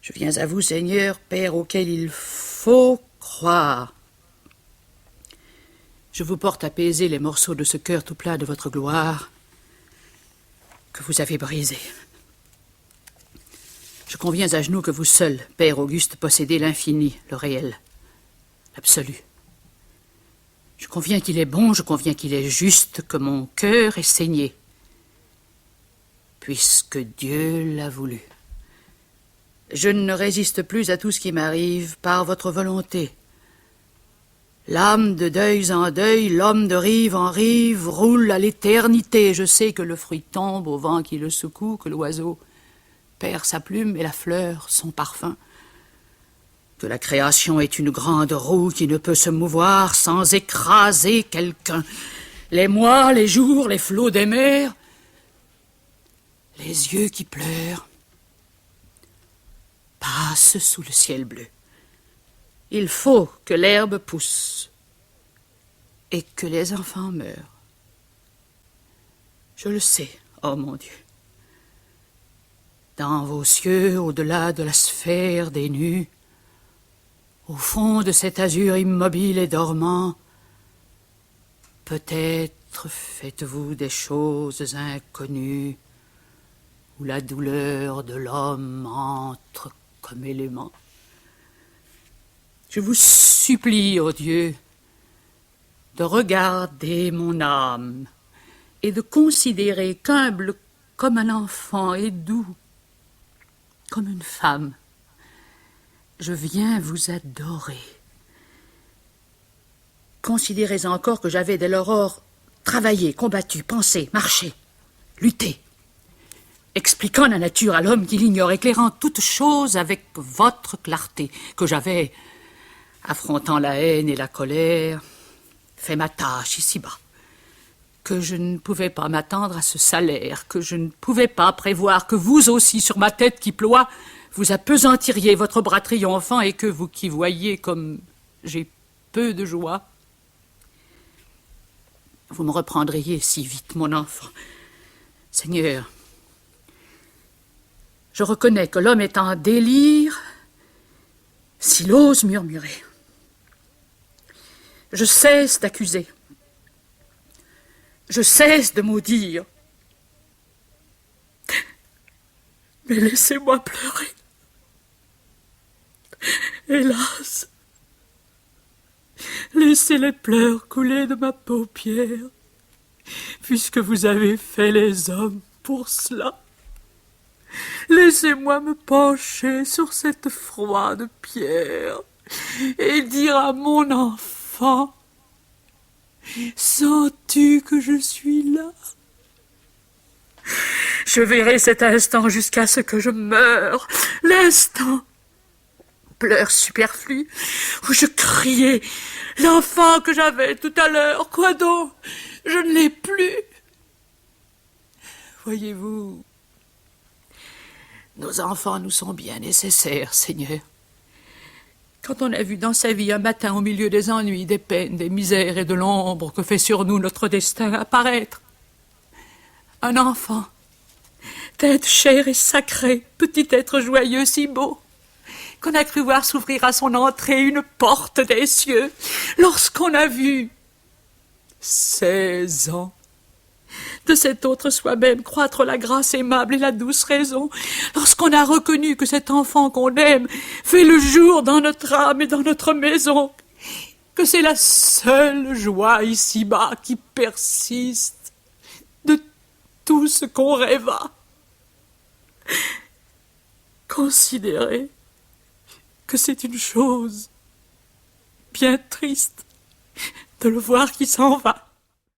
Je viens à vous, Seigneur, Père auquel il faut croire. Je vous porte apaiser les morceaux de ce cœur tout plat de votre gloire que vous avez brisé. Je conviens à genoux que vous seul, Père Auguste, possédez l'infini, le réel, l'absolu. Je conviens qu'il est bon, je conviens qu'il est juste, que mon cœur est saigné, puisque Dieu l'a voulu. Je ne résiste plus à tout ce qui m'arrive par votre volonté. L'âme de deuil en deuil, l'homme de rive en rive, roule à l'éternité. Je sais que le fruit tombe au vent qui le secoue, que l'oiseau perd sa plume et la fleur son parfum, que la création est une grande roue qui ne peut se mouvoir sans écraser quelqu'un. Les mois, les jours, les flots des mers, les yeux qui pleurent, passent sous le ciel bleu. Il faut que l'herbe pousse et que les enfants meurent. Je le sais, oh mon Dieu. Dans vos cieux, au-delà de la sphère des nus, au fond de cet azur immobile et dormant, peut-être faites-vous des choses inconnues, où la douleur de l'homme entre comme élément. Je vous supplie, ô Dieu, de regarder mon âme et de considérer qu'humble comme un enfant et doux comme une femme, je viens vous adorer. Considérez encore que j'avais dès l'aurore travaillé, combattu, pensé, marché, lutté, expliquant la nature à l'homme qui l'ignore, éclairant toutes choses avec votre clarté, que j'avais, affrontant la haine et la colère, fait ma tâche ici-bas, que je ne pouvais pas m'attendre à ce salaire, que je ne pouvais pas prévoir que vous aussi, sur ma tête qui ploie, vous appesantiriez votre bras triomphant et que vous qui voyez comme j'ai peu de joie, vous me reprendriez si vite, mon enfant. Seigneur, je reconnais que l'homme est en délire s'il ose murmurer. Je cesse d'accuser. Je cesse de maudire. Mais laissez-moi pleurer. Hélas, laissez les pleurs couler de ma paupière, puisque vous avez fait les hommes pour cela. Laissez-moi me pencher sur cette froide pierre et dire à mon enfant: sens-tu que je suis là? Je verrai cet instant jusqu'à ce que je meure, l'instant, pleurs superflus, où je criais l'enfant que j'avais tout à l'heure. Quoi donc? Je ne l'ai plus. Voyez-vous, nos enfants nous sont bien nécessaires, Seigneur. Quand on a vu dans sa vie un matin au milieu des ennuis, des peines, des misères et de l'ombre que fait sur nous notre destin apparaître un enfant, tête chère et sacrée, petit être joyeux si beau, qu'on a cru voir s'ouvrir à son entrée une porte des cieux, lorsqu'on a vu 16 ans de cet autre soi-même croître la grâce aimable et la douce raison, lorsqu'on a reconnu que cet enfant qu'on aime fait le jour dans notre âme et dans notre maison, que c'est la seule joie ici-bas qui persiste de tout ce qu'on rêva. Considérez que c'est une chose bien triste de le voir qui s'en va.